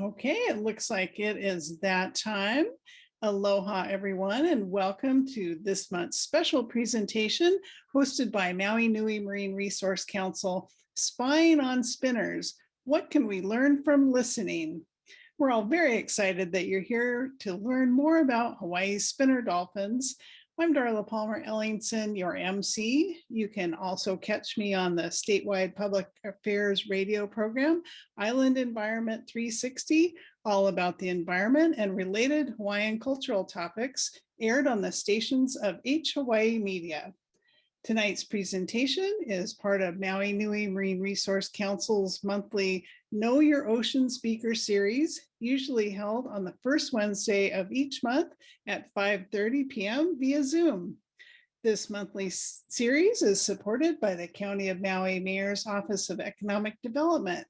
Okay, it looks like it is that time. Aloha, everyone, and welcome to this month's special presentation hosted by Maui Nui Marine Resource Council, Spying on Spinners. What can we learn from listening? We're all very excited that you're here to learn more about Hawaii's spinner dolphins. I'm Darla Palmer Ellingson, your MC. You can also catch me on the statewide public affairs radio program, Island Environment 360, all about the environment and related Hawaiian cultural topics, aired on the stations of Hawaii Media. Tonight's presentation is part of Maui Nui Marine Resource Council's monthly Know Your Ocean Speaker Series, usually held on the first Wednesday of each month at 5:30 p.m. via Zoom. This monthly series is supported by the County of Maui Mayor's Office of Economic Development.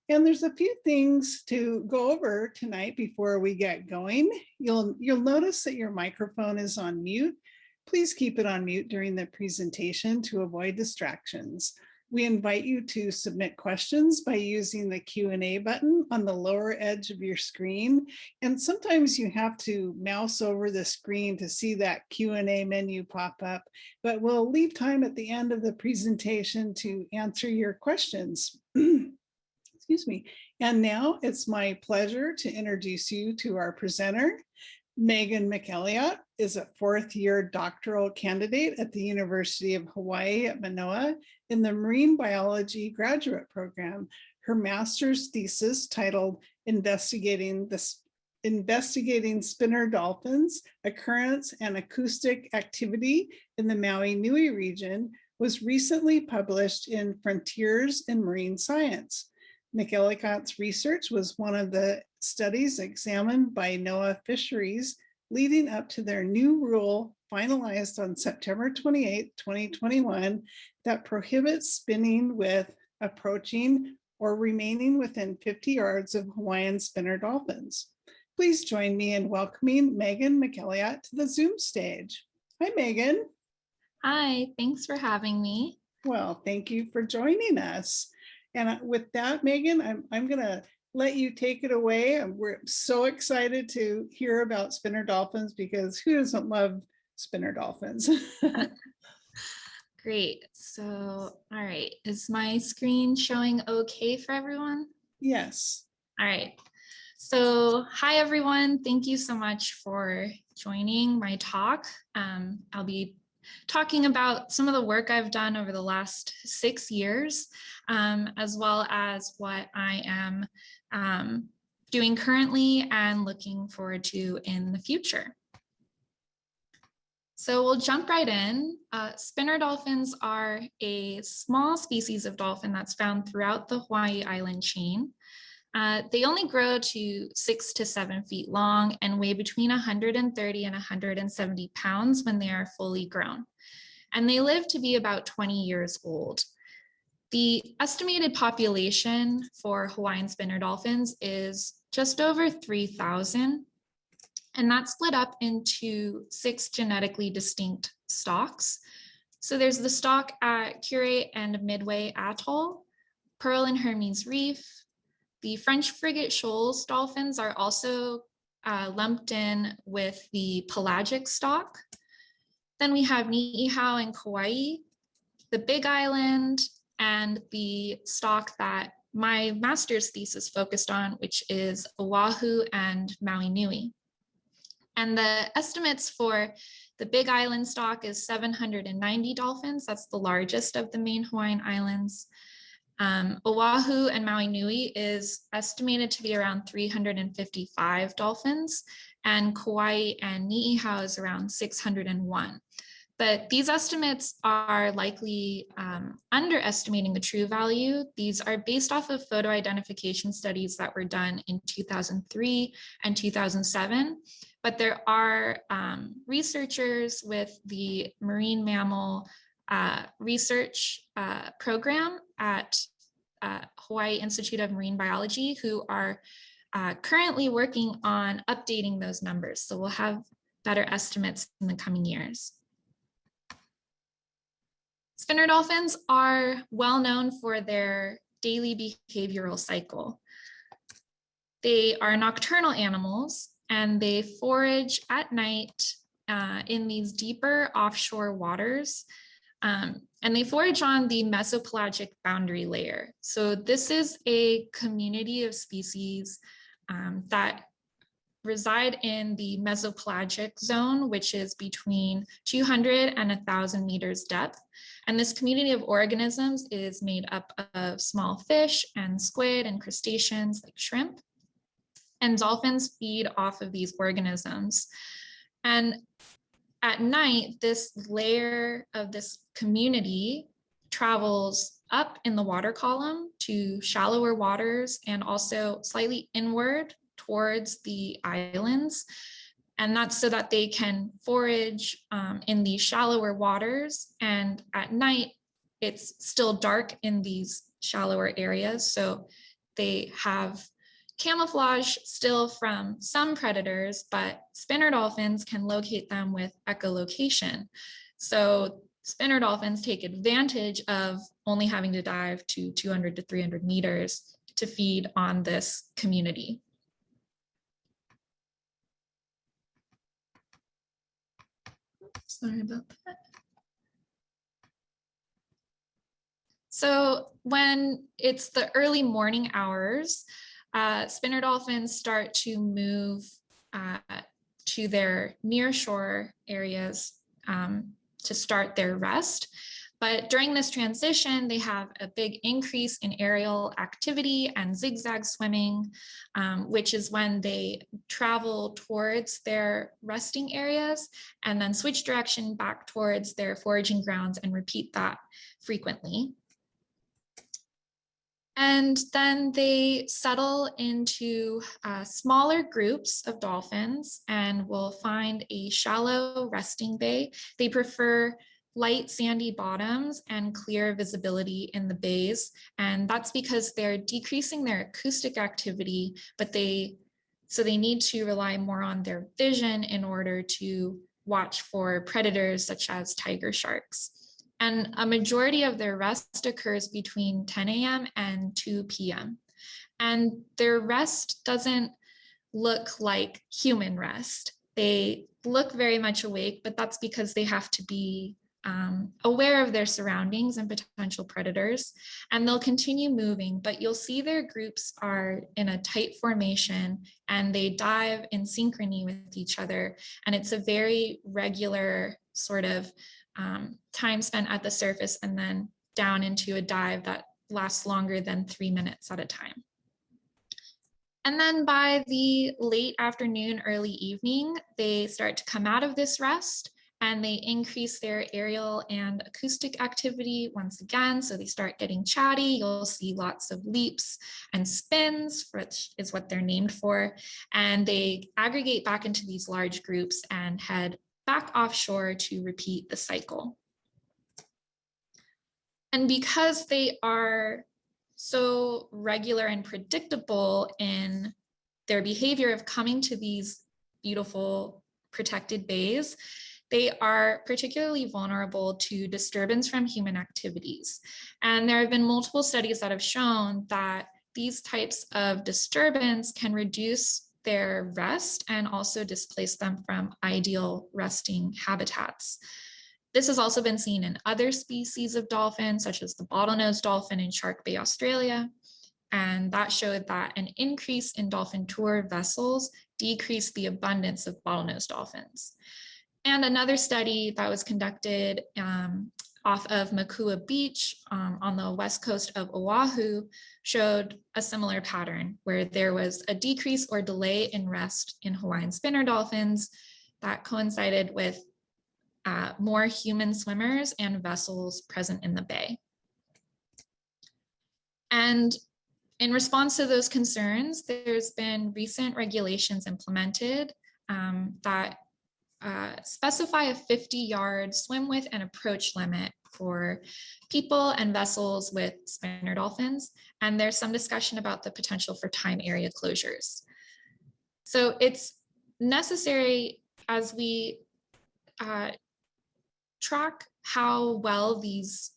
And there's a few things to go over tonight before we get going. You'll notice that your microphone is on mute. Please keep it on mute during the presentation to avoid distractions. We invite you to submit questions by using the Q&A button on the lower edge of your screen. And sometimes you have to mouse over the screen to see that Q&A menu pop up, but we'll leave time at the end of the presentation to answer your questions. Excuse me. And now it's my pleasure to introduce you to our presenter. McElligott is a fourth-year doctoral candidate at the University of Hawai'i at Mānoa in the Marine Biology graduate program. Her master's thesis, titled Investigating Spinner Dolphins, Occurrence and Acoustic Activity in the Maui Nui Region, was recently published in Frontiers in Marine Science. McElligott's research was one of the studies examined by NOAA Fisheries leading up to their new rule finalized on September 28, 2021, that prohibits spinning with, approaching, or remaining within 50 yards of Hawaiian spinner dolphins. Please join me in welcoming Megan McElligott to the Zoom stage. Hi, Megan. Hi, thanks for having me. Well, thank you for joining us. And with that, Megan, I'm going to let you take it away. We're so excited to hear about spinner dolphins because who doesn't love spinner dolphins? Great. So, all right. Is my screen showing okay for everyone? Yes. All right. So, hi, everyone. Thank you so much for joining my talk. I'll be talking about some of the work I've done over the last 6 years, as well as what I am doing currently and looking forward to in the future. So we'll jump right in. Spinner dolphins are a small species of dolphin that's found throughout the Hawaii island chain. They only grow to 6 to 7 feet long and weigh between 130 and 170 pounds when they are fully grown. And they live to be about 20 years old. The estimated population for Hawaiian spinner dolphins is just over 3,000. And that's split up into 6 genetically distinct stocks. So there's the stock at Kure and Midway Atoll, Pearl and Hermes Reef. The French frigate shoals dolphins are also lumped in with the pelagic stock. Then we have Ni'ihau and Kauai, the Big Island, and the stock that my master's thesis focused on, which is Oahu and Maui Nui. And the estimates for the Big Island stock is 790 dolphins. That's the largest of the main Hawaiian islands. Oahu and Maui Nui is estimated to be around 355 dolphins, and Kauai and Ni'ihau is around 601. But these estimates are likely underestimating the true value. These are based off of photo identification studies that were done in 2003 and 2007. But there are researchers with the Marine Mammal Research Program at Hawaii Institute of Marine Biology who are currently working on updating those numbers. So we'll have better estimates in the coming years. Spinner dolphins are well known for their daily behavioral cycle. They are nocturnal animals, and they forage at night in these deeper offshore waters. And they forage on the mesopelagic boundary layer. So this is a community of species that reside in the mesopelagic zone, which is between 200 and 1,000 meters depth. And this community of organisms is made up of small fish and squid and crustaceans like shrimp. And dolphins feed off of these organisms. And at night, this layer of this community travels up in the water column to shallower waters and also slightly inward towards the islands. And that's so that they can forage in these shallower waters. And at night, it's still dark in these shallower areas. So they have camouflage still from some predators, but spinner dolphins can locate them with echolocation. So spinner dolphins take advantage of only having to dive to 200 to 300 meters to feed on this community. Sorry about that. So when it's the early morning hours, spinner dolphins start to move to their nearshore areas to start their rest. But during this transition, they have a big increase in aerial activity and zigzag swimming, which is when they travel towards their resting areas and then switch direction back towards their foraging grounds and repeat that frequently. And then they settle into smaller groups of dolphins and will find a shallow resting bay. They prefer light sandy bottoms and clear visibility in the bays. And that's because they're decreasing their acoustic activity, but so they need to rely more on their vision in order to watch for predators such as tiger sharks. And a majority of their rest occurs between 10 a.m. and 2 p.m. And their rest doesn't look like human rest. They look very much awake, but that's because they have to be aware of their surroundings and potential predators. And they'll continue moving, but you'll see their groups are in a tight formation and they dive in synchrony with each other. And it's a very regular sort of time spent at the surface and then down into a dive that lasts longer than 3 minutes at a time. And then by the late afternoon, early evening, they start to come out of this rest and they increase their aerial and acoustic activity once again. So they start getting chatty. You'll see lots of leaps and spins, which is what they're named for. And they aggregate back into these large groups and head back offshore to repeat the cycle. And because they are so regular and predictable in their behavior of coming to these beautiful protected bays, they are particularly vulnerable to disturbance from human activities. And there have been multiple studies that have shown that these types of disturbance can reduce their rest and also displace them from ideal resting habitats. This has also been seen in other species of dolphins, such as the bottlenose dolphin in Shark Bay, Australia. And that showed that an increase in dolphin tour vessels decreased the abundance of bottlenose dolphins. And another study that was conducted off of Makua Beach on the west coast of Oahu showed a similar pattern where there was a decrease or delay in rest in Hawaiian spinner dolphins that coincided with more human swimmers and vessels present in the bay. And in response to those concerns, there's been recent regulations implemented that specify a 50-yard swim width and approach limit for people and vessels with spinner dolphins. And there's some discussion about the potential for time area closures. So it's necessary as we track how well these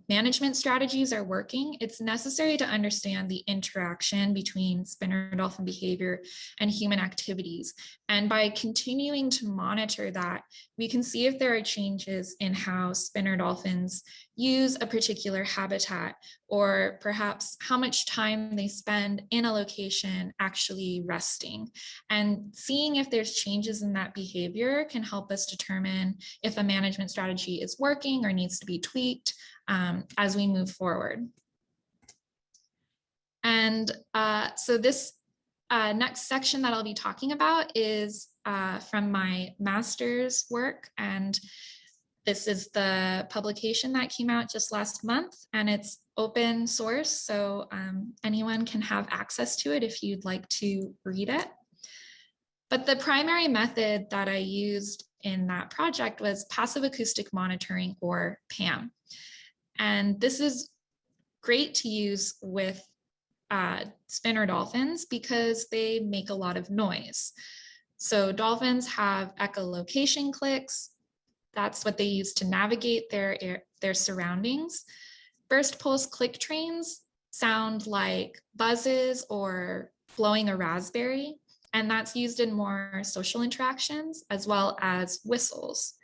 management strategies are working, it's necessary to understand the interaction between spinner dolphin behavior and human activities. And by continuing to monitor that, we can see if there are changes in how spinner dolphins use a particular habitat, or perhaps how much time they spend in a location actually resting. And seeing if there's changes in that behavior can help us determine if a management strategy is working or needs to be tweaked as we move forward. And so this next section that I'll be talking about is from my master's work, and this is the publication that came out just last month, and it's open source, so anyone can have access to it if you'd like to read it. But the primary method that I used in that project was passive acoustic monitoring, or PAM. And this is great to use with spinner dolphins because they make a lot of noise. So dolphins have echolocation clicks. That's what they use to navigate their surroundings. Burst pulse click trains sound like buzzes or blowing a raspberry, and that's used in more social interactions as well as whistles.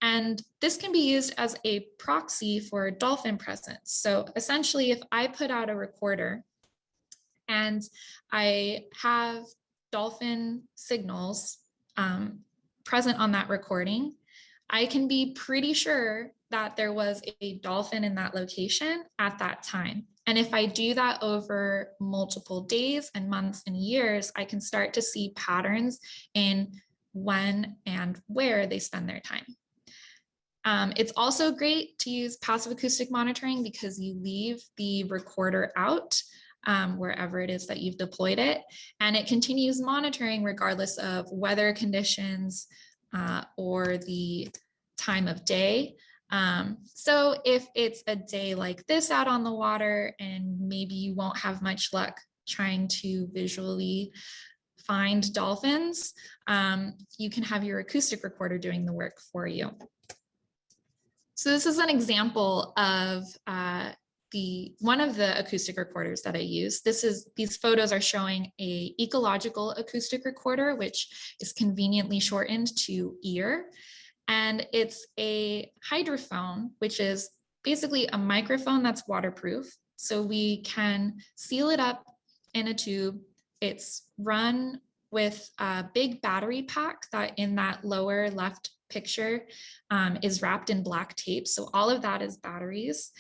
And this can be used as a proxy for dolphin presence. So essentially, if I put out a recorder and I have dolphin signals present on that recording, I can be pretty sure that there was a dolphin in that location at that time. And if I do that over multiple days and months and years, I can start to see patterns in when and where they spend their time. It's also great to use passive acoustic monitoring because you leave the recorder out wherever it is that you've deployed it, and it continues monitoring regardless of weather conditions or the time of day. So if it's a day like this out on the water and maybe you won't have much luck trying to visually find dolphins, you can have your acoustic recorder doing the work for you. So this is an example of one of the acoustic recorders that I use. These photos are showing a Ecological acoustic recorder, which is conveniently shortened to EAR. And it's a hydrophone, which is basically a microphone that's waterproof. So we can seal it up in a tube. It's run with a big battery pack that in that lower left picture is wrapped in black tape. So all of that is batteries.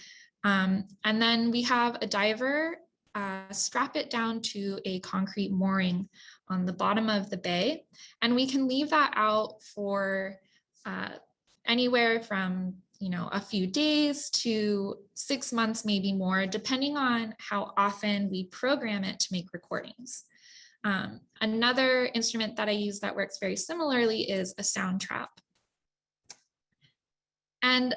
And then we have a diver strap it down to a concrete mooring on the bottom of the bay. And we can leave that out for anywhere from a few days to 6 months, maybe more, depending on how often we program it to make recordings. Another instrument that I use that works very similarly is a sound trap. And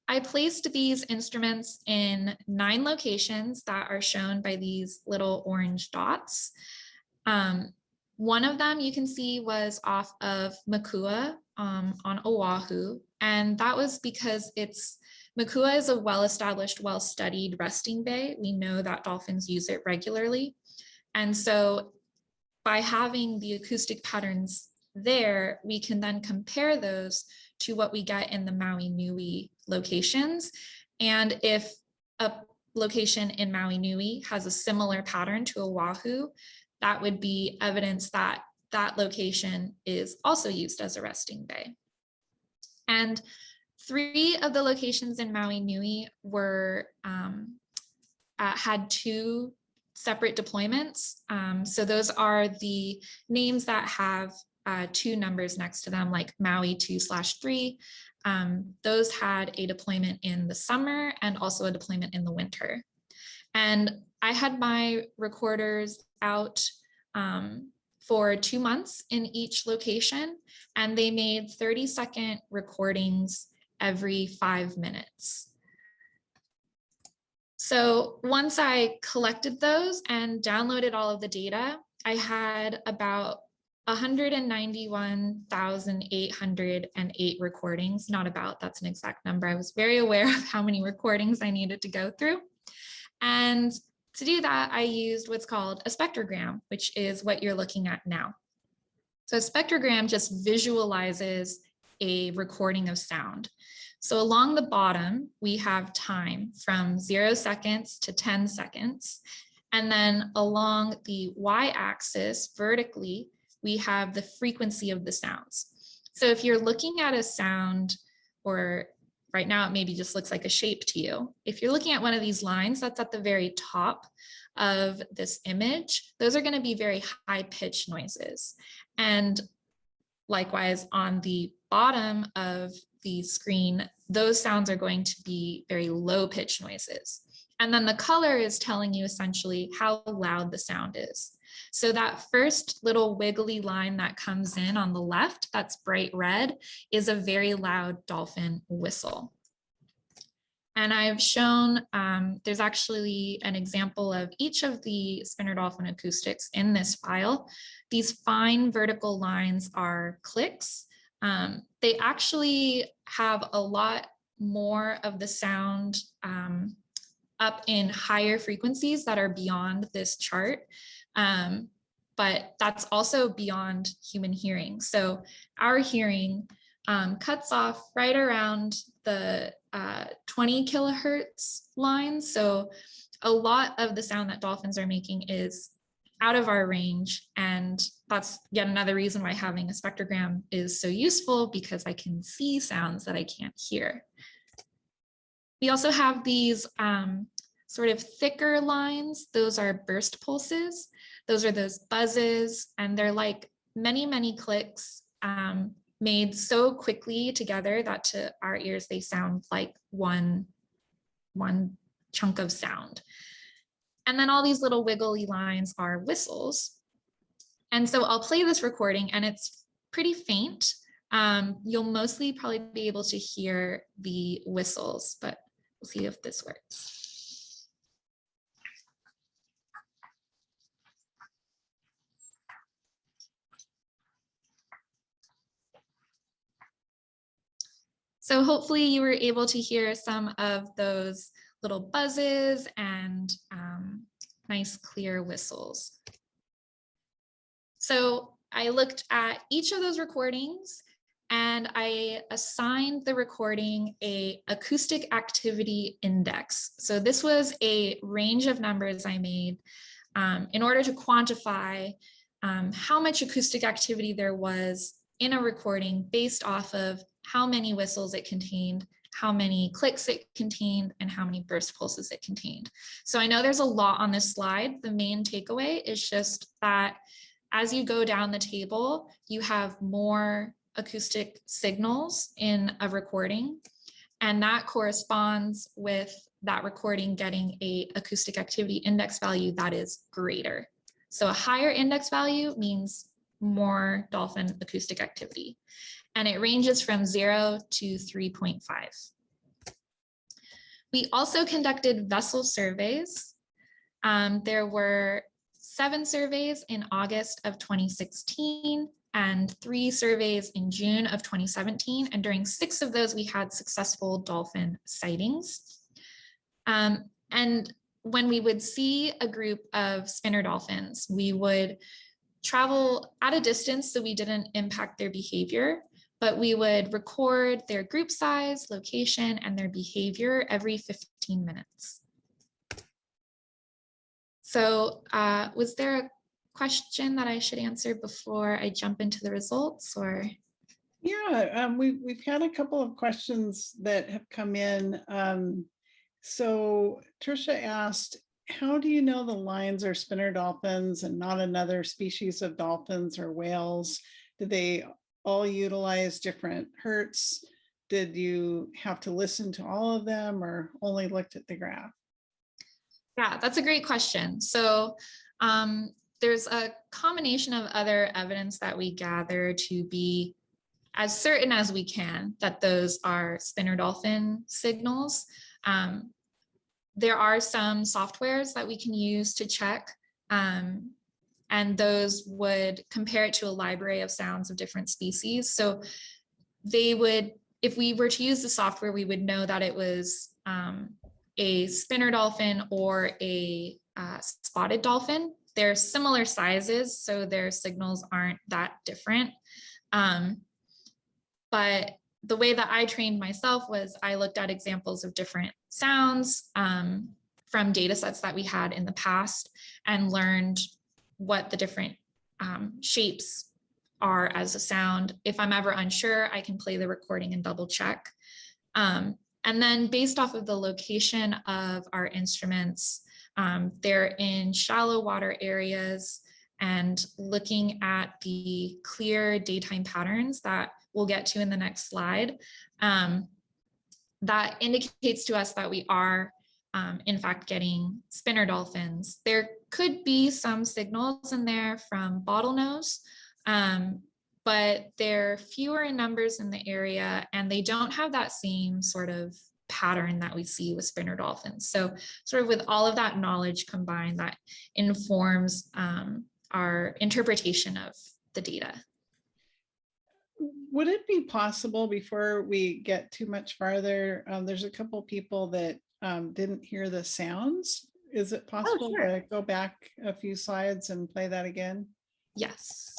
I placed these instruments in 9 locations that are shown by these little orange dots. One of them you can see was off of Makua on Oahu, and that was because Makua is a well-established, well-studied resting bay. We know that dolphins use it regularly. And so by having the acoustic patterns there, we can then compare those to what we get in the Maui Nui locations. And if a location in Maui Nui has a similar pattern to Oahu, that would be evidence that that location is also used as a resting bay. And 3 of the locations in Maui Nui were had 2 separate deployments. So those are the names that have 2 numbers next to them, like Maui 2/3. Those had a deployment in the summer and also a deployment in the winter. And I had my recorders out for 2 months in each location, and they made 30-second recordings every 5 minutes. So once I collected those and downloaded all of the data, I had about 191,808 recordings, not about, that's an exact number. I was very aware of how many recordings I needed to go through. And to do that, I used what's called a spectrogram, which is what you're looking at now. So a spectrogram just visualizes a recording of sound. So along the bottom, we have time from 0 seconds to 10 seconds. And then along the y-axis vertically, we have the frequency of the sounds. So if you're looking at a sound, or right now it maybe just looks like a shape to you, if you're looking at one of these lines that's at the very top of this image, those are going to be very high-pitched noises. And likewise, on the bottom of the screen, those sounds are going to be very low-pitched noises. And then the color is telling you essentially how loud the sound is. So that first little wiggly line that comes in on the left, that's bright red, is a very loud dolphin whistle. And I've shown, there's actually an example of each of the Spinner Dolphin acoustics in this file. These fine vertical lines are clicks. They actually have a lot more of the sound up in higher frequencies that are beyond this chart. But that's also beyond human hearing. So our hearing cuts off right around the 20 kilohertz line. So a lot of the sound that dolphins are making is out of our range. And that's yet another reason why having a spectrogram is so useful, because I can see sounds that I can't hear. We also have these sort of thicker lines. Those are burst pulses. Those are those buzzes, and they're like many, many clicks made so quickly together that to our ears, they sound like one chunk of sound. And then all these little wiggly lines are whistles. And so I'll play this recording, and it's pretty faint. You'll mostly probably be able to hear the whistles, but we'll see if this works. So hopefully you were able to hear some of those little buzzes and nice clear whistles. So I looked at each of those recordings, and I assigned the recording an acoustic activity index. So this was a range of numbers I made in order to quantify how much acoustic activity there was in a recording based off of how many whistles it contained, how many clicks it contained, and how many burst pulses it contained. So I know there's a lot on this slide. The main takeaway is just that as you go down the table, you have more acoustic signals in a recording, and that corresponds with that recording getting an acoustic activity index value that is greater. So a higher index value means more dolphin acoustic activity, and it ranges from 0 to 3.5. We also conducted vessel surveys. There were 7 surveys in August of 2016 and 3 surveys in June of 2017. And during 6 of those, we had successful dolphin sightings. And when we would see a group of spinner dolphins, we would travel at a distance so we didn't impact their behavior, but we would record their group size, location, and their behavior every 15 minutes. So was there a question that I should answer before I jump into the results, or? Yeah, we've had a couple of questions that have come in. So Trisha asked, how do you know the lines are spinner dolphins and not another species of dolphins or whales? Do they all utilize different hertz? Did you have to listen to all of them or only looked at the graph? Yeah, that's a great question. So there's a combination of other evidence that we gather to be as certain as we can that those are spinner dolphin signals. There are some softwares that we can use to check. And and those would compare it to a library of sounds of different species. So they would, if we were to use the software, we would know that it was a spinner dolphin or a spotted dolphin. They're similar sizes, so their signals aren't that different. But the way that I trained myself was I looked at examples of different sounds from data sets that we had in the past and learned what the different shapes are as a sound. If I'm ever unsure, I can play the recording and double check. And then based off of the location of our instruments, they're in shallow water areas, and looking at the clear daytime patterns that we'll get to in the next slide, that indicates to us that we are in fact getting spinner dolphins. There could be some signals in there from bottlenose, but they're fewer in numbers in the area, and they don't have that same sort of pattern that we see with spinner dolphins. So sort of with all of that knowledge combined, that informs our interpretation of the data. Would it be possible, before we get too much farther, there's a couple people that didn't hear the sounds. Is it possible to go back a few slides and play that again? Yes.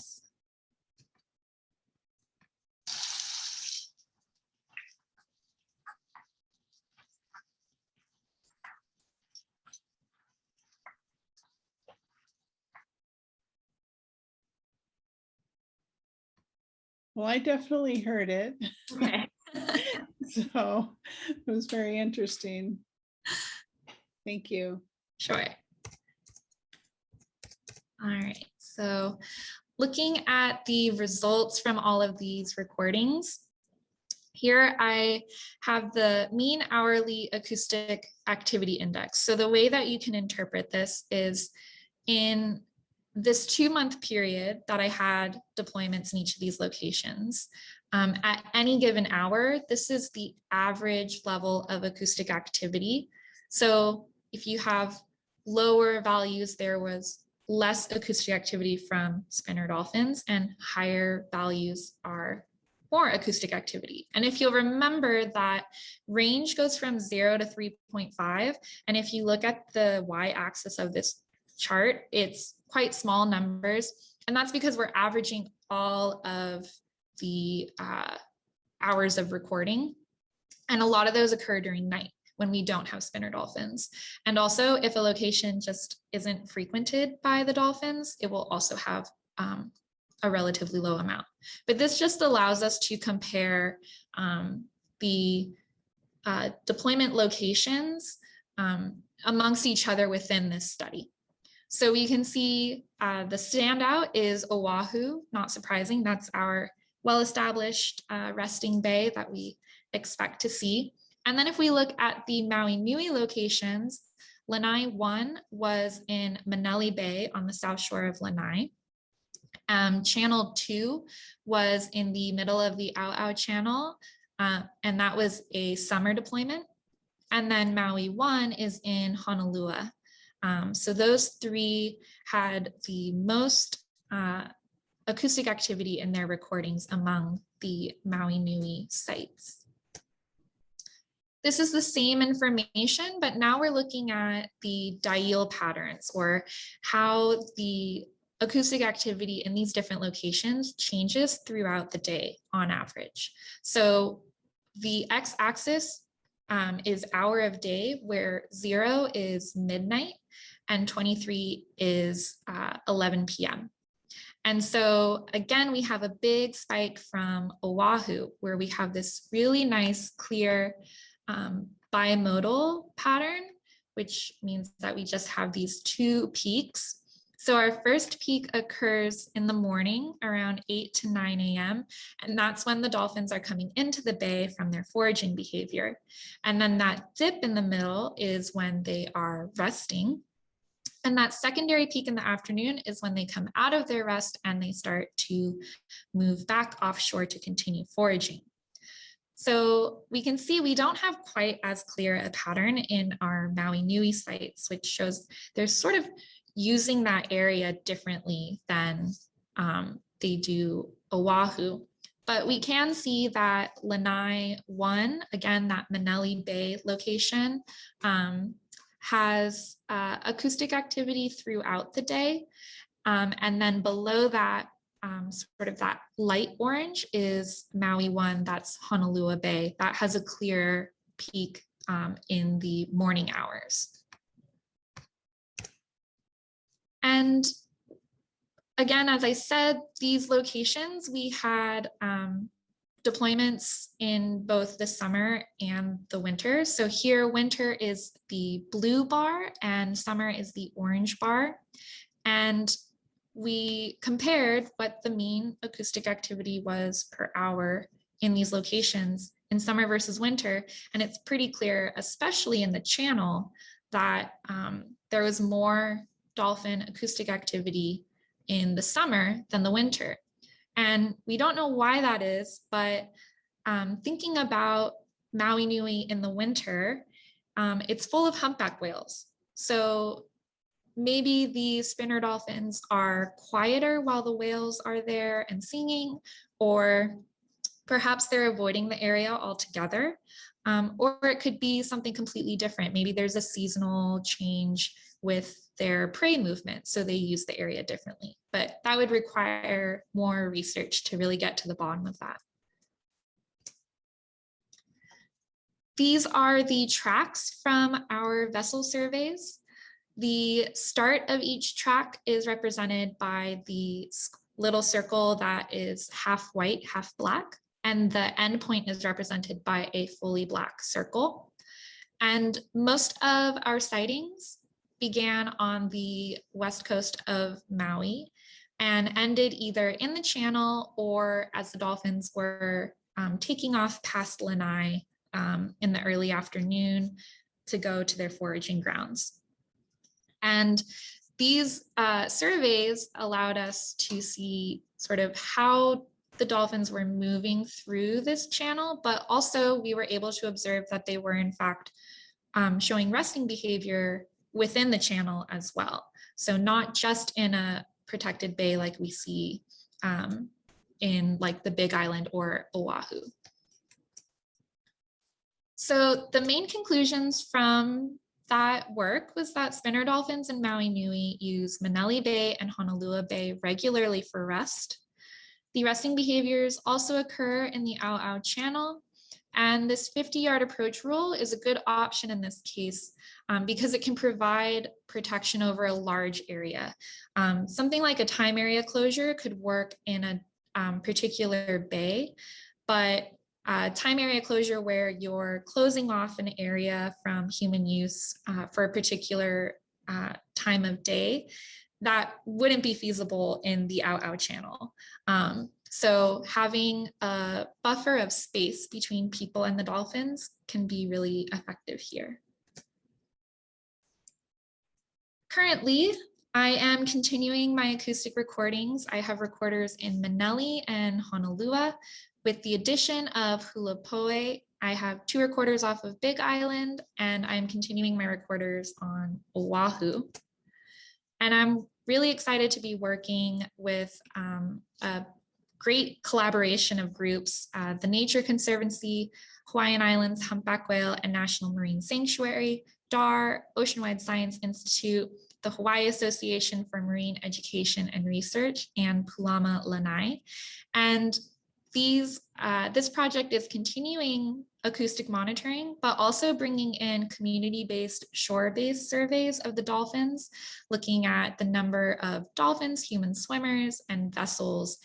Well, I definitely heard it. Okay. So it was very interesting. Thank you. Sure. All right, so looking at the results from all of these recordings, here I have the mean hourly acoustic activity index. So the way that you can interpret this is, in this 2-month period that I had deployments in each of these locations, at any given hour, this is the average level of acoustic activity. So if you have lower values, there was less acoustic activity from spinner dolphins, and higher values are more acoustic activity. And if you'll remember, that range goes from 0 to 3.5. And if you look at the y-axis of this chart, it's quite small numbers. And that's because we're averaging all of the hours of recording. And a lot of those occur during night when we don't have spinner dolphins. And also, if a location just isn't frequented by the dolphins, it will also have a relatively low amount. But this just allows us to compare the deployment locations amongst each other within this study. So we can see the standout is Oahu, not surprising. That's our well-established resting bay that we expect to see. And then if we look at the Maui Nui locations, Lanai 1 was in Mānele Bay on the south shore of Lanai. Channel 2 was in the middle of the ʻAuʻau channel, and that was a summer deployment. And then Maui 1 is in Honolua. So those three had the most acoustic activity in their recordings among the Maui Nui sites. This is the same information, but now we're looking at the diel patterns, or how the acoustic activity in these different locations changes throughout the day on average. So the x-axis is hour of day, where 0 is midnight and 23 is 11 p.m. And so again, we have a big spike from Oahu, where we have this really nice, clear bimodal pattern, which means that we just have these two peaks. So our first peak occurs in the morning around 8 to 9 a.m. And that's when the dolphins are coming into the bay from their foraging behavior. And then that dip in the middle is when they are resting. And that secondary peak in the afternoon is when they come out of their rest and they start to move back offshore to continue foraging. So we can see we don't have quite as clear a pattern in our Maui Nui sites, which shows there's sort of using that area differently than they do Oahu. But we can see that Lanai 1, again, that Mānele Bay location, has acoustic activity throughout the day. And then below that, sort of that light orange is Maui 1, that's Honolua Bay. That has a clear peak in the morning hours. And again, as I said, these locations, we had deployments in both the summer and the winter. So here, winter is the blue bar and summer is the orange bar. And we compared what the mean acoustic activity was per hour in these locations in summer versus winter. And it's pretty clear, especially in the channel, that there was more dolphin acoustic activity in the summer than the winter. And we don't know why that is, but thinking about Maui Nui in the winter, it's full of humpback whales. So maybe the spinner dolphins are quieter while the whales are there and singing, or perhaps they're avoiding the area altogether. Or it could be something completely different. Maybe there's a seasonal change with their prey movement, so they use the area differently. But that would require more research to really get to the bottom of that. These are the tracks from our vessel surveys. The start of each track is represented by the little circle that is half white, half black, and the end point is represented by a fully black circle. And most of our sightings began on the west coast of Maui and ended either in the channel or as the dolphins were taking off past Lanai in the early afternoon to go to their foraging grounds. And these surveys allowed us to see sort of how the dolphins were moving through this channel, but also we were able to observe that they were in fact showing resting behavior within the channel as well. So not just in a protected bay like we see in like the Big Island or Oahu. So the main conclusions from that work was that spinner dolphins in Maui Nui use Mānele Bay and Honolua Bay regularly for rest. The resting behaviors also occur in the ʻAuʻau channel, and this 50-yard approach rule is a good option in this case because it can provide protection over a large area. Something like a time area closure could work in a particular bay, but time area closure where you're closing off an area from human use for a particular time of day, that wouldn't be feasible in the ʻAuʻau channel. So having a buffer of space between people and the dolphins can be really effective here. Currently, I am continuing my acoustic recordings. I have recorders in Mānele and Honolua. With the addition of Hulapoe, I have 2 recorders off of Big Island, and I'm continuing my recorders on Oahu. And I'm really excited to be working with a great collaboration of groups, the Nature Conservancy, Hawaiian Islands Humpback Whale and National Marine Sanctuary, DAR, Oceanwide Science Institute, the Hawaii Association for Marine Education and Research, and Pulama Lanai. And this project is continuing acoustic monitoring, but also bringing in community-based shore-based surveys of the dolphins, looking at the number of dolphins, human swimmers, and vessels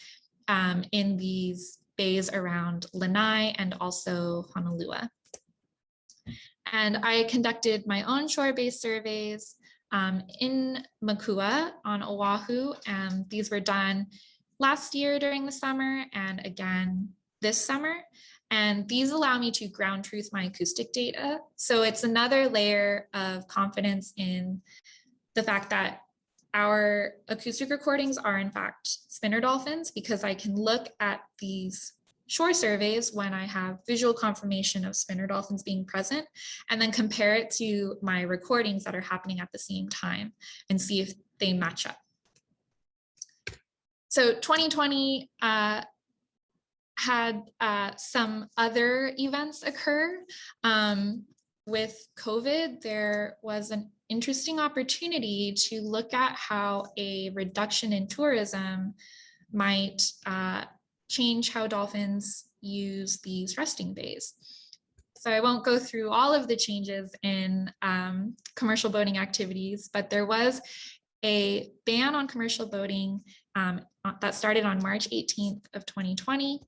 in these bays around Lanai and also Honolua. And I conducted my own shore-based surveys in Makua on Oahu, and these were done last year during the summer and again this summer. And these allow me to ground truth my acoustic data. So it's another layer of confidence in the fact that our acoustic recordings are in fact spinner dolphins, because I can look at these shore surveys when I have visual confirmation of spinner dolphins being present, and then compare it to my recordings that are happening at the same time and see if they match up. So 2020 had some other events occur. With COVID, there was an interesting opportunity to look at how a reduction in tourism might change how dolphins use these resting bays. So I won't go through all of the changes in commercial boating activities, but there was a ban on commercial boating that started on March 18th of 2020.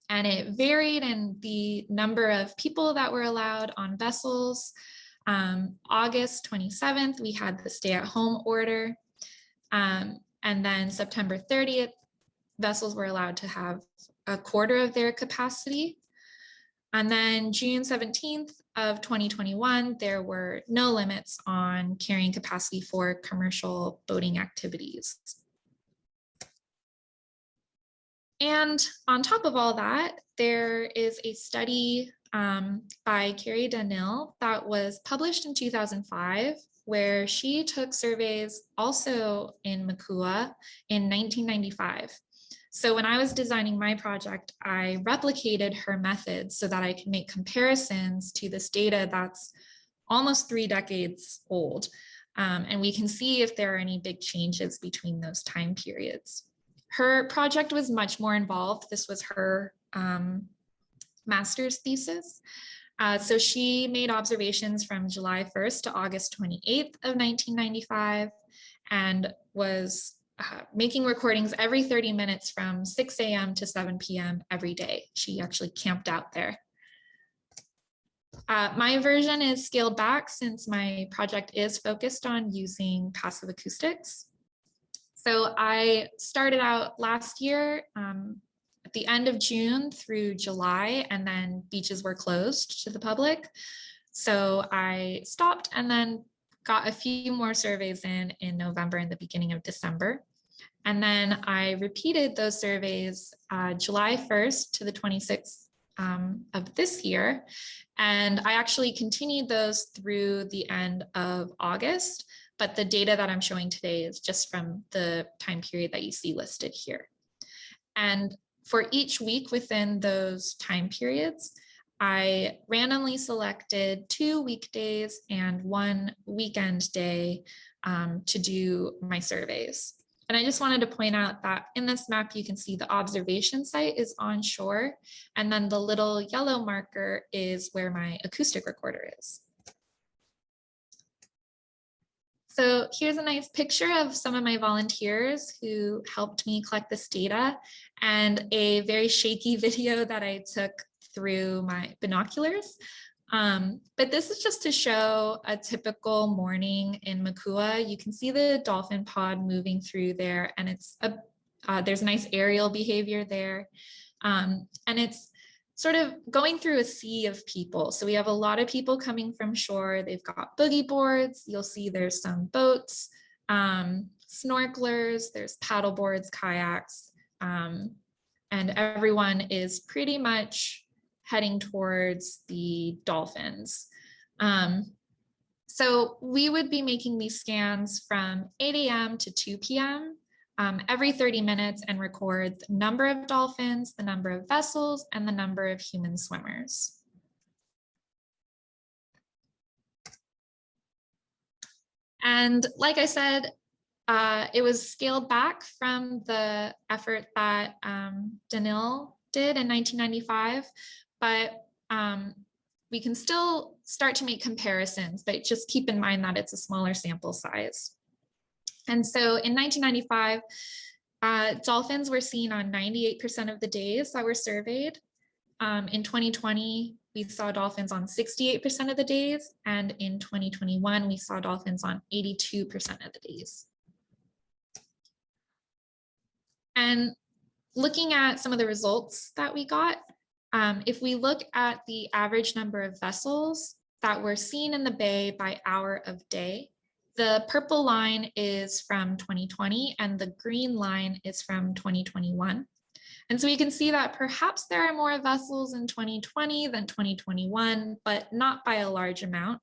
And it varied in the number of people that were allowed on vessels. August 27th, we had the stay-at-home order. And then September 30th, vessels were allowed to have a quarter of their capacity. And then June 17th of 2021, there were no limits on carrying capacity for commercial boating activities. And on top of all that, there is a study by Carrie Danil that was published in 2005, where she took surveys also in Makua in 1995. So when I was designing my project, I replicated her methods so that I could make comparisons to this data that's almost 3 decades old. And we can see if there are any big changes between those time periods. Her project was much more involved. This was her master's thesis. So she made observations from July 1st to August 28th of 1995 and was making recordings every 30 minutes from 6 a.m. to 7 p.m. every day. She actually camped out there. My version is scaled back since my project is focused on using passive acoustics. So I started out last year at the end of June through July, and then beaches were closed to the public. So I stopped and then got a few more surveys in November and the beginning of December. And then I repeated those surveys July 1st to the 26th of this year. And I actually continued those through the end of August, but the data that I'm showing today is just from the time period that you see listed here. And for each week within those time periods, I randomly selected 2 weekdays and 1 weekend day to do my surveys. And I just wanted to point out that in this map, you can see the observation site is on shore, and then the little yellow marker is where my acoustic recorder is. So here's a nice picture of some of my volunteers who helped me collect this data, and a very shaky video that I took through my binoculars. But this is just to show a typical morning in Makua. You can see the dolphin pod moving through there, and it's there's nice aerial behavior there. And it's sort of going through a sea of people. So we have a lot of people coming from shore. They've got boogie boards. You'll see there's some boats, snorkelers, there's paddle boards, kayaks, and everyone is pretty much heading towards the dolphins. So we would be making these scans from 8 a.m. to 2 p.m. Every 30 minutes and record the number of dolphins, the number of vessels, and the number of human swimmers. And like I said, it was scaled back from the effort that Danil did in 1995, but we can still start to make comparisons, but just keep in mind that it's a smaller sample size. And so in 1995, dolphins were seen on 98% of the days that were surveyed. In 2020, we saw dolphins on 68% of the days, and in 2021, we saw dolphins on 82% of the days. And looking at some of the results that we got, if we look at the average number of vessels that were seen in the bay by hour of day, the purple line is from 2020 and the green line is from 2021. And so you can see that perhaps there are more vessels in 2020 than 2021, but not by a large amount.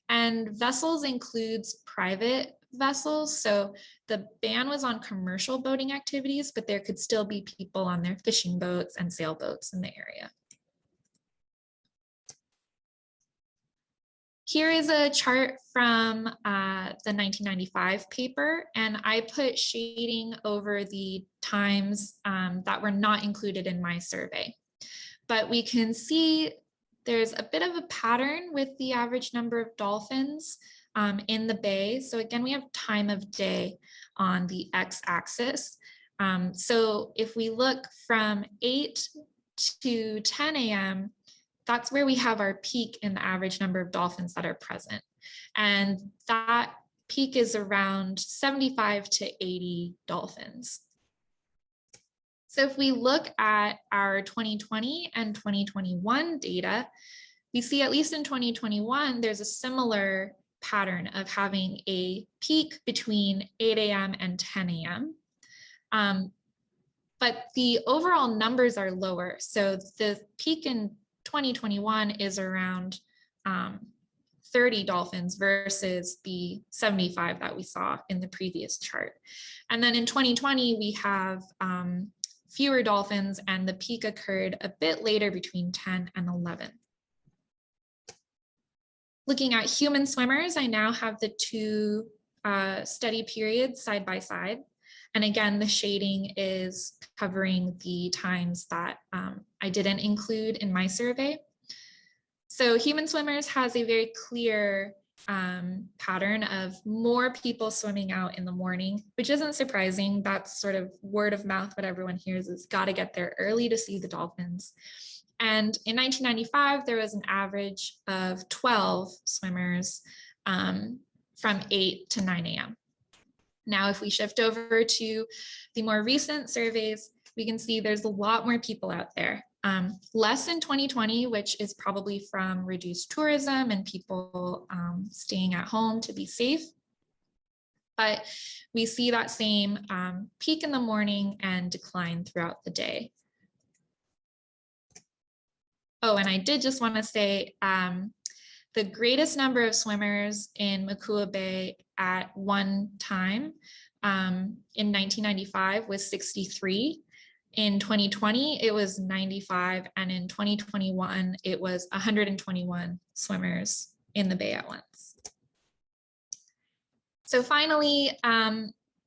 And vessels includes private vessels. So the ban was on commercial boating activities, but there could still be people on their fishing boats and sailboats in the area. Here is a chart from the 1995 paper, and I put shading over the times that were not included in my survey. But we can see there's a bit of a pattern with the average number of dolphins in the bay. So again, we have time of day on the x-axis. So if we look from 8 to 10 a.m., that's where we have our peak in the average number of dolphins that are present. And that peak is around 75 to 80 dolphins. So if we look at our 2020 and 2021 data, we see at least in 2021, there's a similar pattern of having a peak between 8 a.m. and 10 a.m. But the overall numbers are lower. So the peak in 2021 is around 30 dolphins versus the 75 that we saw in the previous chart. And then in 2020, we have fewer dolphins, and the peak occurred a bit later between 10 and 11. Looking at human swimmers, I now have the two study periods side by side. And again, the shading is covering the times that I didn't include in my survey. So human swimmers has a very clear pattern of more people swimming out in the morning, which isn't surprising. That's sort of word of mouth. What everyone hears is got to get there early to see the dolphins. And in 1995, there was an average of 12 swimmers from 8 to 9 a.m. Now, if we shift over to the more recent surveys, we can see there's a lot more people out there. Less in 2020, which is probably from reduced tourism and people staying at home to be safe. But we see that same peak in the morning and decline throughout the day. Oh, and I did just want to say the greatest number of swimmers in Makua Bay at one time in 1995 was 63. In 2020, it was 95. And in 2021, it was 121 swimmers in the bay at once. So finally,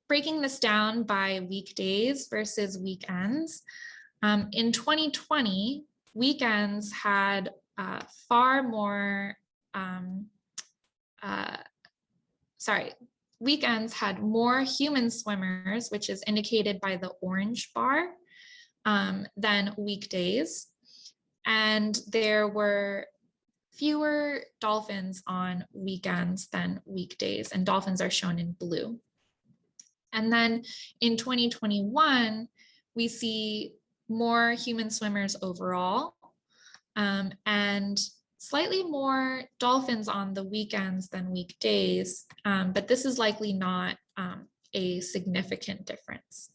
breaking this down by weekdays versus weekends. In 2020, weekends had weekends had more human swimmers, which is indicated by the orange bar, than weekdays. And there were fewer dolphins on weekends than weekdays, and dolphins are shown in blue. And then in 2021, we see more human swimmers overall, and slightly more dolphins on the weekends than weekdays, but this is likely not a significant difference.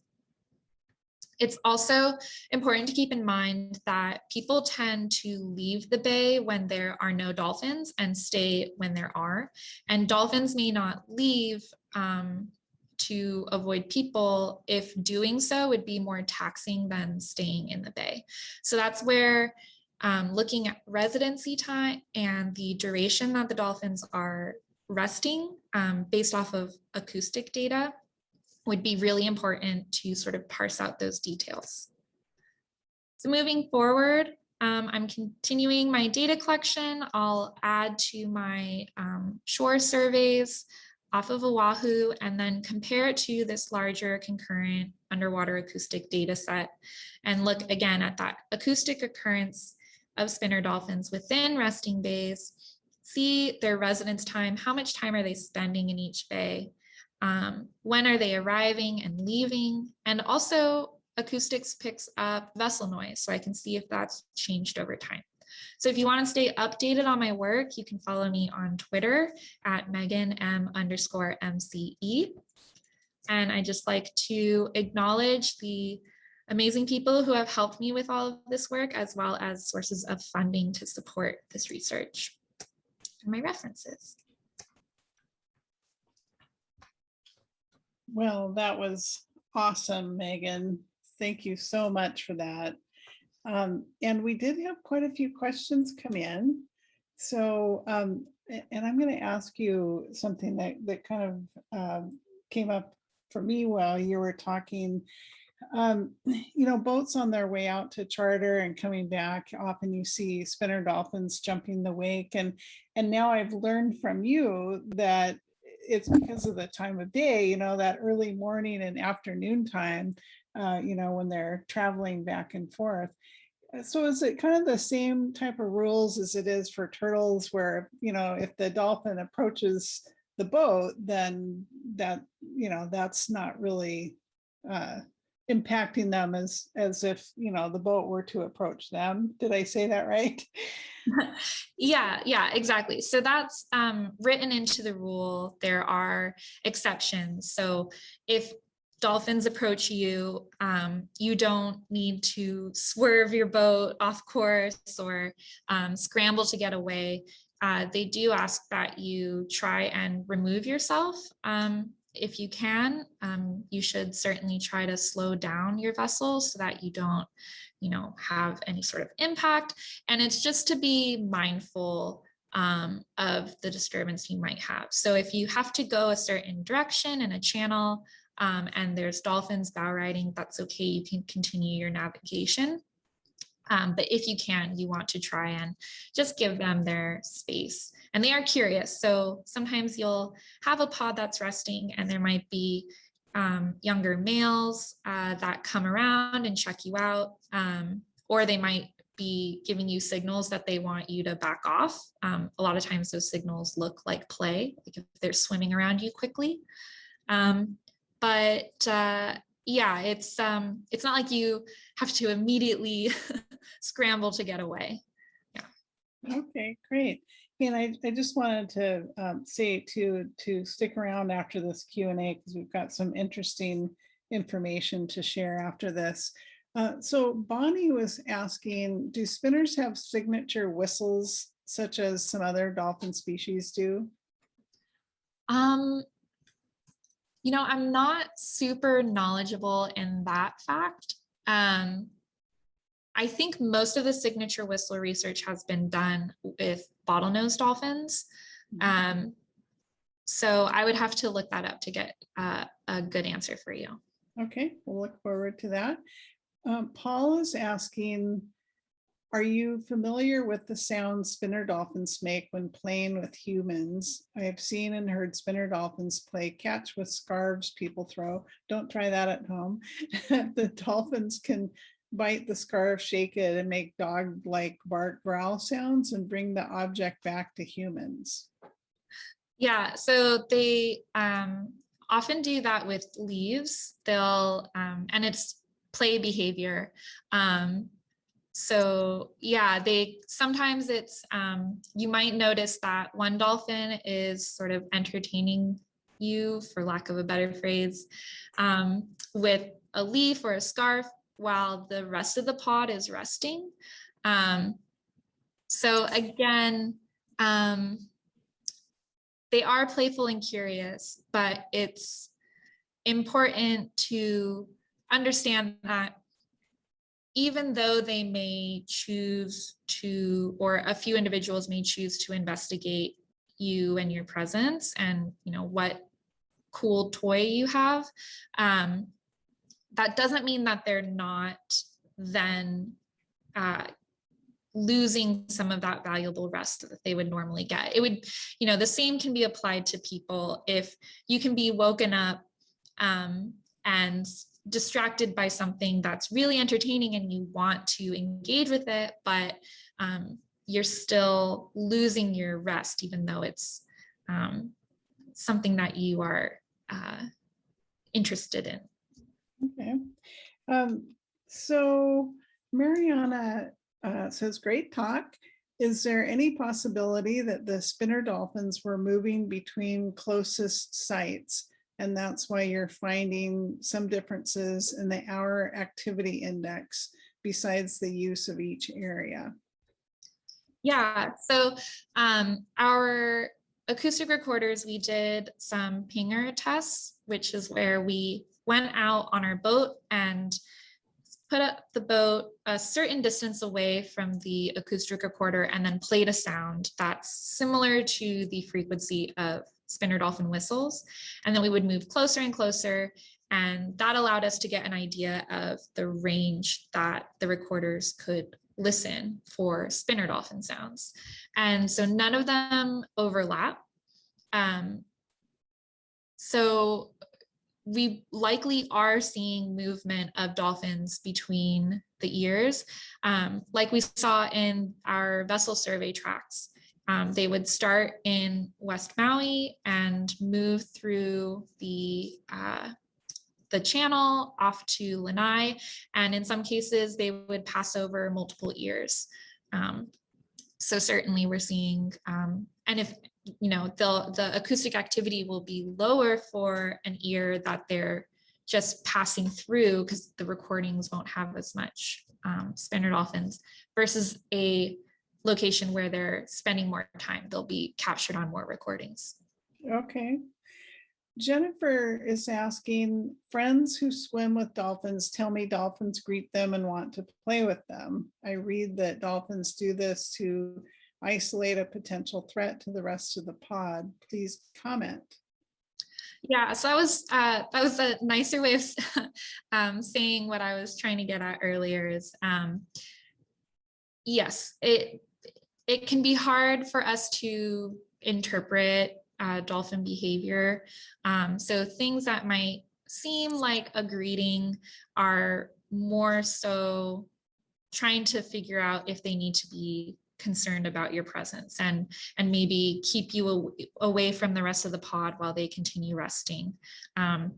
It's also important to keep in mind that people tend to leave the bay when there are no dolphins and stay when there are, and dolphins may not leave to avoid people if doing so would be more taxing than staying in the bay. So that's where looking at residency time and the duration that the dolphins are resting based off of acoustic data would be really important to sort of parse out those details. So moving forward, I'm continuing my data collection. I'll add to my shore surveys off of Oahu and then compare it to this larger concurrent underwater acoustic data set and look again at that acoustic occurrence of spinner dolphins within resting bays, see their residence time, how much time are they spending in each bay, when are they arriving and leaving, and also acoustics picks up vessel noise, so I can see if that's changed over time. So if you want to stay updated on my work, you can follow me on Twitter at @MeganM_MCE. And I just like to acknowledge the amazing people who have helped me with all of this work, as well as sources of funding to support this research and my references. Well, that was awesome, Megan. Thank you so much for that. And we did have quite a few questions come in. So, and I'm going to ask you something that kind of came up for me while you were talking. Boats on their way out to charter and coming back, often you see spinner dolphins jumping the wake. And now I've learned from you that it's because of the time of day, that early morning and afternoon time, when they're traveling back and forth. So is it kind of the same type of rules as it is for turtles where, if the dolphin approaches the boat, then that's not really impacting them as if, the boat were to approach them. Did I say that right? Yeah, exactly. So that's written into the rule. There are exceptions. So if dolphins approach you, you don't need to swerve your boat off course or scramble to get away. They do ask that you try and remove yourself. If you can, you should certainly try to slow down your vessel so that you don't, have any sort of impact. And it's just to be mindful of the disturbance you might have. So if you have to go a certain direction in a channel and there's dolphins bow riding, that's okay. You can continue your navigation. But if you can, you want to try and just give them their space. And they are curious. So sometimes you'll have a pod that's resting and there might be younger males that come around and check you out, or they might be giving you signals that they want you to back off. A lot of times those signals look like play, like if they're swimming around you quickly. Yeah, it's not like you have to immediately scramble to get away. Yeah. Okay, great. And I just wanted to say to stick around after this Q&A because we've got some interesting information to share after this. So Bonnie was asking, do spinners have signature whistles such as some other dolphin species do? I'm not super knowledgeable in that fact. I think most of the signature whistle research has been done with bottlenose dolphins. So I would have to look that up to get a good answer for you. Okay, we'll look forward to that. Paul is asking, are you familiar with the sound spinner dolphins make when playing with humans? I have seen and heard spinner dolphins play catch with scarves people throw. Don't try that at home. The dolphins can bite the scarf, shake it, and make dog-like bark growl sounds and bring the object back to humans. Yeah, so they often do that with leaves. They'll, and it's play behavior. So yeah, sometimes it's, you might notice that one dolphin is sort of entertaining you, for lack of a better phrase, with a leaf or a scarf while the rest of the pod is resting. So again, they are playful and curious, but it's important to understand that even though they may choose to, or a few individuals may choose to investigate you and your presence and what cool toy you have, that doesn't mean that they're not then losing some of that valuable rest that they would normally get. It would, the same can be applied to people. If you can be woken up and distracted by something that's really entertaining and you want to engage with it, but you're still losing your rest, even though it's something that you are interested in. Okay. So Mariana says, great talk. Is there any possibility that the spinner dolphins were moving between closest sites, and that's why you're finding some differences in the hour activity index besides the use of each area? Yeah, so our acoustic recorders, we did some pinger tests, which is where we went out on our boat and put up the boat a certain distance away from the acoustic recorder and then played a sound that's similar to the frequency of spinner dolphin whistles. And then we would move closer and closer. And that allowed us to get an idea of the range that the recorders could listen for spinner dolphin sounds. And so none of them overlap. So we likely are seeing movement of dolphins between the ears. Like we saw in our vessel survey tracks. They would start in West Maui and move through the channel off to Lanai. And in some cases, they would pass over multiple ears. So certainly we're seeing, and if, you know, the acoustic activity will be lower for an ear that they're just passing through because the recordings won't have as much spinner dolphins versus a location where they're spending more time. They'll be captured on more recordings. Okay. Jennifer is asking, friends who swim with dolphins tell me dolphins greet them and want to play with them. I read that dolphins do this to isolate a potential threat to the rest of the pod. Please comment. Yeah, so that was a nicer way of saying what I was trying to get at earlier is, yes, it can be hard for us to interpret dolphin behavior. So things that might seem like a greeting are more so trying to figure out if they need to be concerned about your presence and maybe keep you away from the rest of the pod while they continue resting.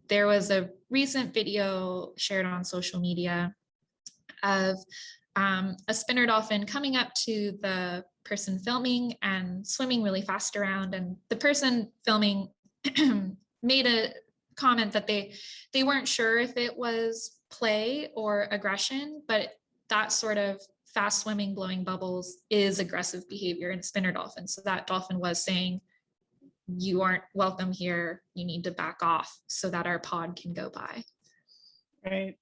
There was a recent video shared on social media of a spinner dolphin coming up to the person filming and swimming really fast around, and the person filming made a comment that they weren't sure if it was play or aggression, but that sort of fast swimming, blowing bubbles is aggressive behavior in spinner dolphins. So that dolphin was saying, you aren't welcome here, you need to back off so that our pod can go by. Right.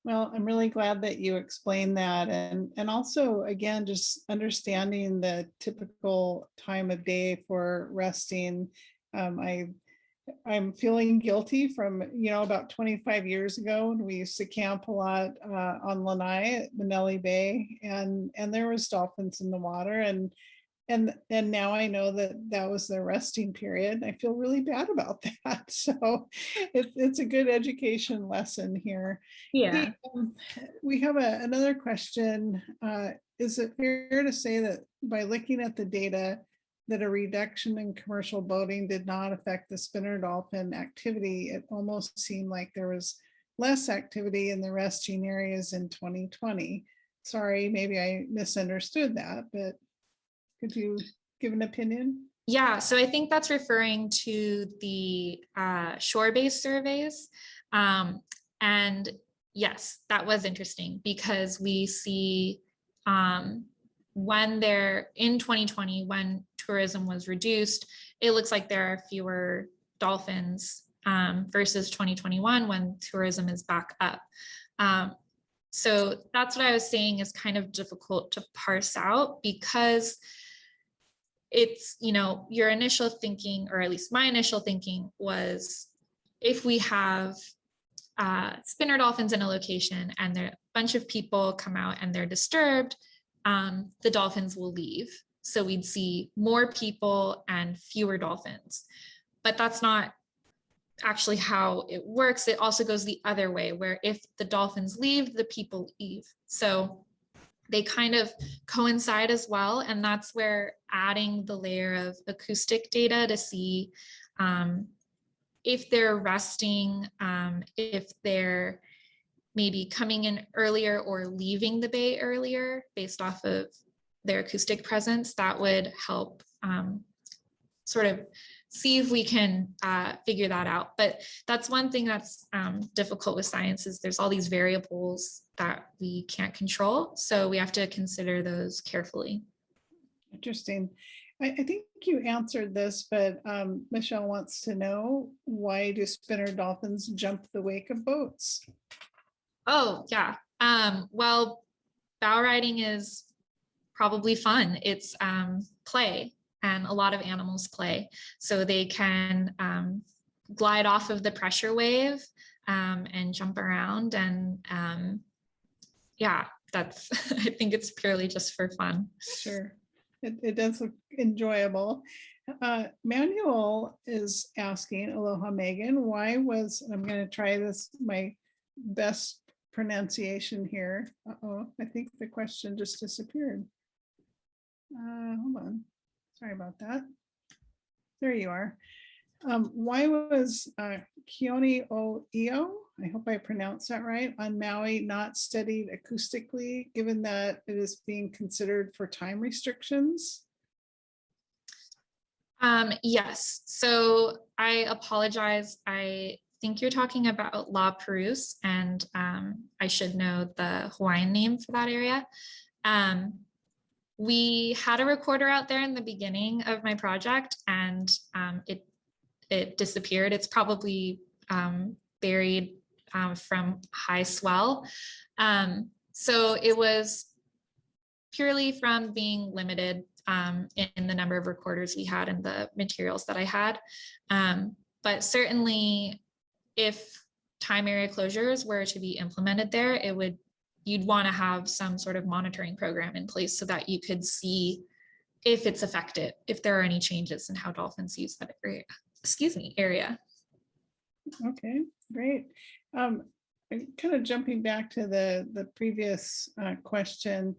Well, I'm really glad that you explained that. And also, again, just understanding the typical time of day for resting. I'm feeling guilty from, about 25 years ago when we used to camp a lot on Lanai at Mānele Bay, and there was dolphins in the water. And now I know that was their resting period. I feel really bad about that. So it's a good education lesson here. Yeah. We have another question. Is it fair to say that by looking at the data, that a reduction in commercial boating did not affect the spinner dolphin activity? It almost seemed like there was less activity in the resting areas in 2020. Sorry, maybe I misunderstood that, but could you give an opinion? Yeah, so I think that's referring to the shore-based surveys. And yes, that was interesting because we see when they're in 2020, when tourism was reduced, it looks like there are fewer dolphins versus 2021 when tourism is back up. So that's what I was saying is kind of difficult to parse out because it's, your initial thinking, or at least my initial thinking was, if we have spinner dolphins in a location and there a bunch of people come out and they're disturbed, the dolphins will leave. So we'd see more people and fewer dolphins. But that's not actually how it works. It also goes the other way, where if the dolphins leave, the people leave. So they kind of coincide as well. And that's where adding the layer of acoustic data to see if they're resting, if they're maybe coming in earlier or leaving the bay earlier based off of their acoustic presence, that would help sort of see if we can figure that out. But that's one thing that's difficult with science, is there's all these variables that we can't control. So we have to consider those carefully. Interesting. I think you answered this, but Michelle wants to know, why do spinner dolphins jump the wake of boats? Oh, yeah. Well, bow riding is probably fun. It's play, and a lot of animals play. So they can glide off of the pressure wave and jump around. And yeah, that's, I think it's purely just for fun. Sure, it does look enjoyable. Manuel is asking, aloha Megan, why was, and I'm going to try this, my best pronunciation here. Uh-oh, I think the question just disappeared. Hold on, sorry about that. There you are. Why was Keone ʻAuʻau, I hope I pronounced that right, on Maui not studied acoustically, given that it is being considered for time restrictions? Yes, so I apologize. I think you're talking about La Perouse, and I should know the Hawaiian name for that area. We had a recorder out there in the beginning of my project, and it disappeared. It's probably buried from high swell. So it was purely from being limited in the number of recorders we had and the materials that I had. But certainly if time area closures were to be implemented there, you'd want to have some sort of monitoring program in place so that you could see if it's affected, if there are any changes in how dolphins use that area. Okay, great. Kind of jumping back to the previous question,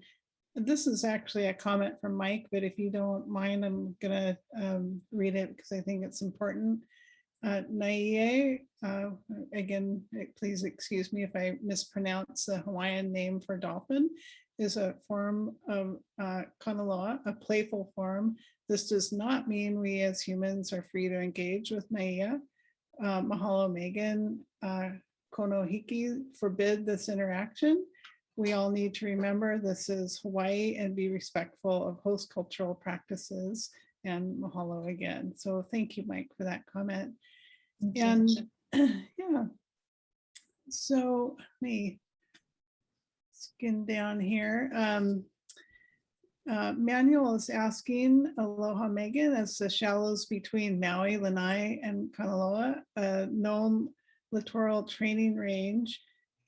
this is actually a comment from Mike, but if you don't mind, I'm gonna read it because I think it's important. Nai'e, again, please excuse me if I mispronounce the Hawaiian name for dolphin, is a form of kanaloa, a playful form. This does not mean we as humans are free to engage with Nai'e. Mahalo Megan, Konohiki forbid this interaction. We all need to remember this is Hawaii and be respectful of host cultural practices, and mahalo again. So thank you, Mike, for that comment. And yeah, so let me skim down here. Manuel is asking, aloha Megan, as the shallows between Maui, Lanai, and Kanaloa, a known littoral training range,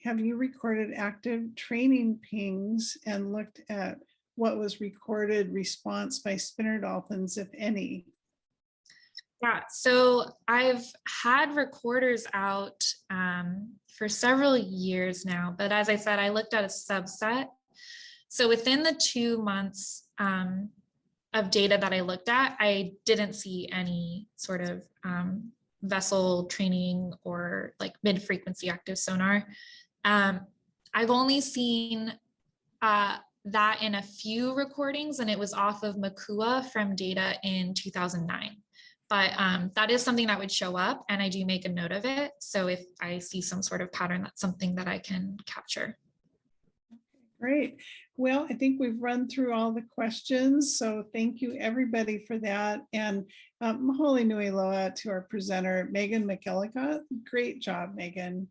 have you recorded active training pings and looked at what was recorded response by spinner dolphins, if any? Yeah, so I've had recorders out for several years now, but as I said, I looked at a subset. So within the 2 months of data that I looked at, I didn't see any sort of vessel training or like mid-frequency active sonar. I've only seen that in a few recordings, and it was off of Makua from data in 2009. But that is something that would show up, and I do make a note of it. So if I see some sort of pattern, that's something that I can capture. Great. Well, I think we've run through all the questions. So thank you everybody for that. And mahalo nui loa to our presenter, Megan McElligott. Great job, Megan.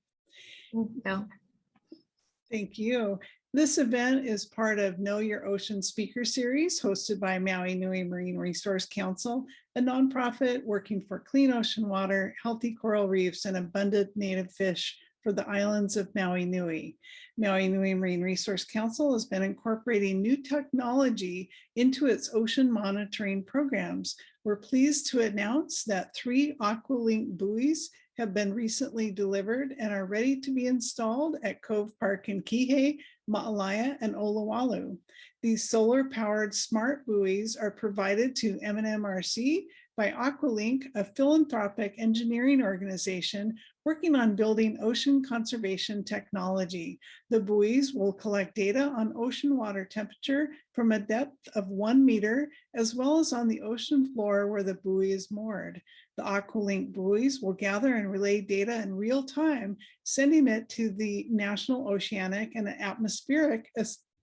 Thank you. This event is part of Know Your Ocean Speaker Series hosted by Maui Nui Marine Resource Council, a nonprofit working for clean ocean water, healthy coral reefs, and abundant native fish for the islands of Maui Nui. Maui Nui Marine Resource Council has been incorporating new technology into its ocean monitoring programs. We're pleased to announce that 3 Aqualink buoys have been recently delivered and are ready to be installed at Cove Park in Kihei, Ma'alaya, and Olowalu. These solar-powered smart buoys are provided to MNMRC by Aqualink, a philanthropic engineering organization working on building ocean conservation technology. The buoys will collect data on ocean water temperature from a depth of 1 meter, as well as on the ocean floor where the buoy is moored. The Aqualink buoys will gather and relay data in real time, sending it to the National Oceanic and Atmospheric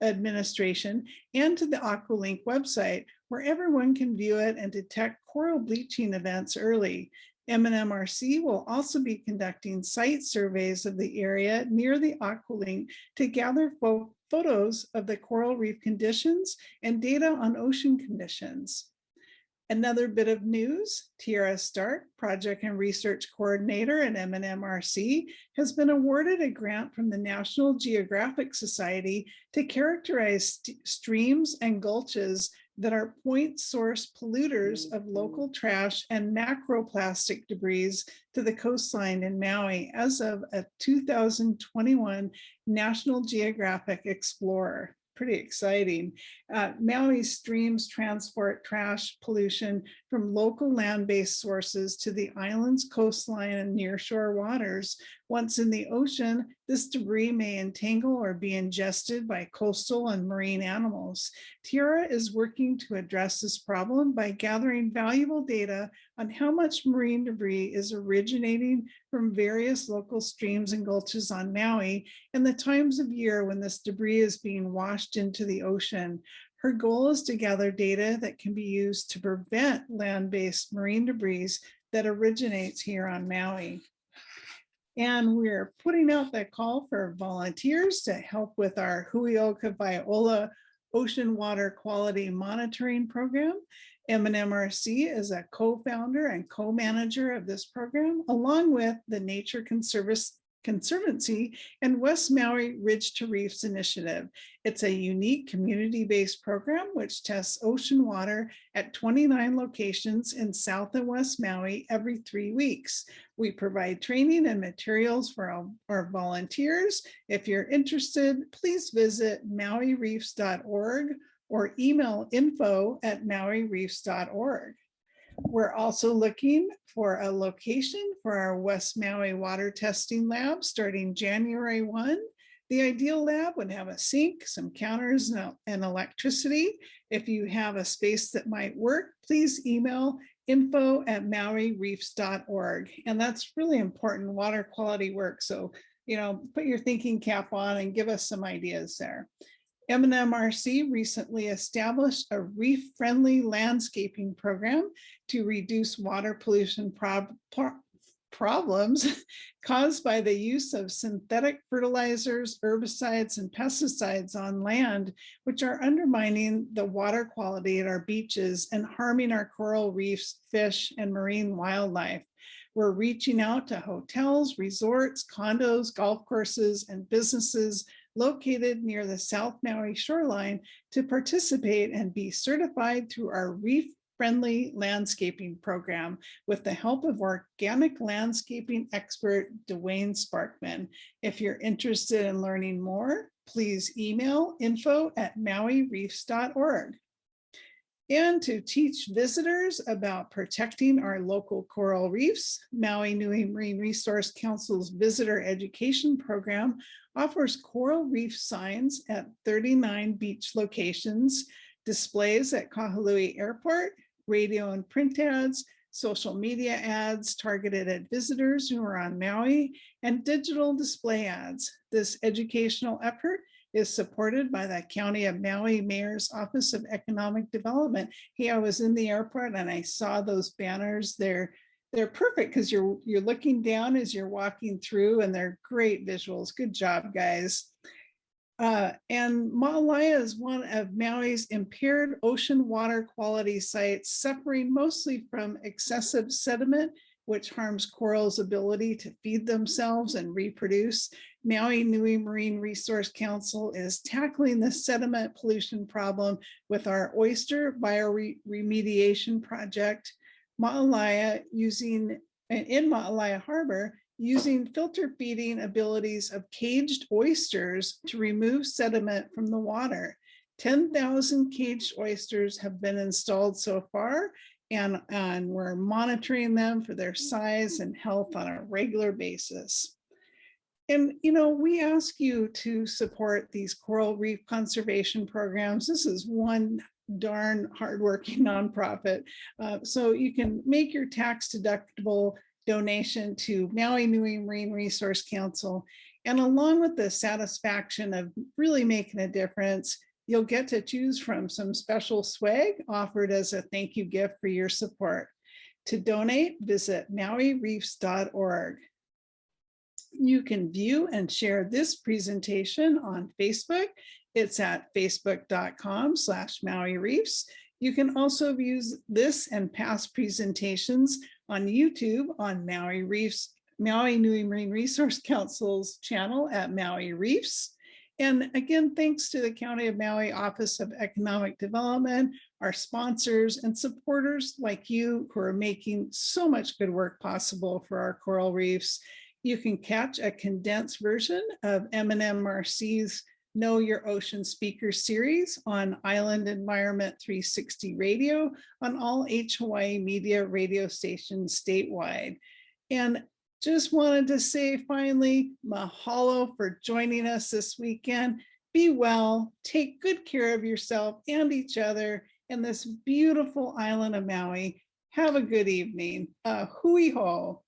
Administration and to the Aqualink website, where everyone can view it and detect coral bleaching events early. MNMRC will also be conducting site surveys of the area near the Aqualink to gather photos of the coral reef conditions and data on ocean conditions. Another bit of news, Tiara Stark, Project and Research Coordinator at MNMRC, has been awarded a grant from the National Geographic Society to characterize streams and gulches that are point source polluters of local trash and macroplastic debris to the coastline in Maui as of a 2021 National Geographic Explorer. Pretty exciting. Maui streams transport trash pollution from local land-based sources to the island's coastline and nearshore waters. Once in the ocean, this debris may entangle or be ingested by coastal and marine animals. Tiara is working to address this problem by gathering valuable data on how much marine debris is originating from various local streams and gulches on Maui and the times of year when this debris is being washed into the ocean. Her goal is to gather data that can be used to prevent land-based marine debris that originates here on Maui. And we're putting out that call for volunteers to help with our Huioka Viola Ocean Water Quality Monitoring Program. MNMRC is a co-founder and co-manager of this program, along with the Nature Conservancy and West Maui Ridge to Reefs Initiative. It's a unique community-based program which tests ocean water at 29 locations in South and West Maui every 3 weeks. We provide training and materials for our volunteers. If you're interested, please visit mauireefs.org or email info@mauireefs.org. We're also looking for a location for our West Maui water testing lab starting January 1. The ideal lab would have a sink, some counters, and electricity. If you have a space that might work, please email info@mauireefs.org. And that's really important water quality work. So, put your thinking cap on and give us some ideas there. MNMRC recently established a reef-friendly landscaping program to reduce water pollution problems caused by the use of synthetic fertilizers, herbicides, and pesticides on land, which are undermining the water quality at our beaches and harming our coral reefs, fish, and marine wildlife. We're reaching out to hotels, resorts, condos, golf courses, and businesses located near the South Maui shoreline to participate and be certified through our reef-friendly landscaping program with the help of organic landscaping expert Dwayne Sparkman. If you're interested in learning more, please email info@mauireefs.org. And to teach visitors about protecting our local coral reefs, Maui Nui Marine Resource Council's Visitor Education Program offers coral reef signs at 39 beach locations, displays at Kahului Airport, radio and print ads, social media ads targeted at visitors who are on Maui, and digital display ads. This educational effort is supported by the County of Maui Mayor's Office of Economic Development. Hey, I was in the airport and I saw those banners. They're perfect because you're looking down as you're walking through, and they're great visuals. Good job, guys. And Maalaea is one of Maui's impaired ocean water quality sites, suffering mostly from excessive sediment, which harms corals' ability to feed themselves and reproduce. Maui Nui Marine Resource Council is tackling the sediment pollution problem with our oyster bioremediation project, Maalaea in Maalaea Harbor, using filter feeding abilities of caged oysters to remove sediment from the water. 10,000 caged oysters have been installed so far, and we're monitoring them for their size and health on a regular basis. And, we ask you to support these coral reef conservation programs. This is one darn hardworking nonprofit. So you can make your tax deductible donation to Maui Nui Marine Resource Council. And along with the satisfaction of really making a difference, you'll get to choose from some special swag offered as a thank you gift for your support. To donate, visit mauireefs.org. You can view and share this presentation on Facebook. It's at facebook.com/Maui Reefs. You can also view this and past presentations on YouTube on Maui Nui Marine Resource Council's channel at Maui Reefs. And again, thanks to the County of Maui Office of Economic Development, our sponsors and supporters like you who are making so much good work possible for our coral reefs. You can catch a condensed version of M&M-Marcy's Know Your Ocean Speaker series on Island Environment 360 Radio on all Hawaii media radio stations statewide. And just wanted to say finally, mahalo for joining us this weekend. Be well, take good care of yourself and each other in this beautiful island of Maui. Have a good evening. Hui ho.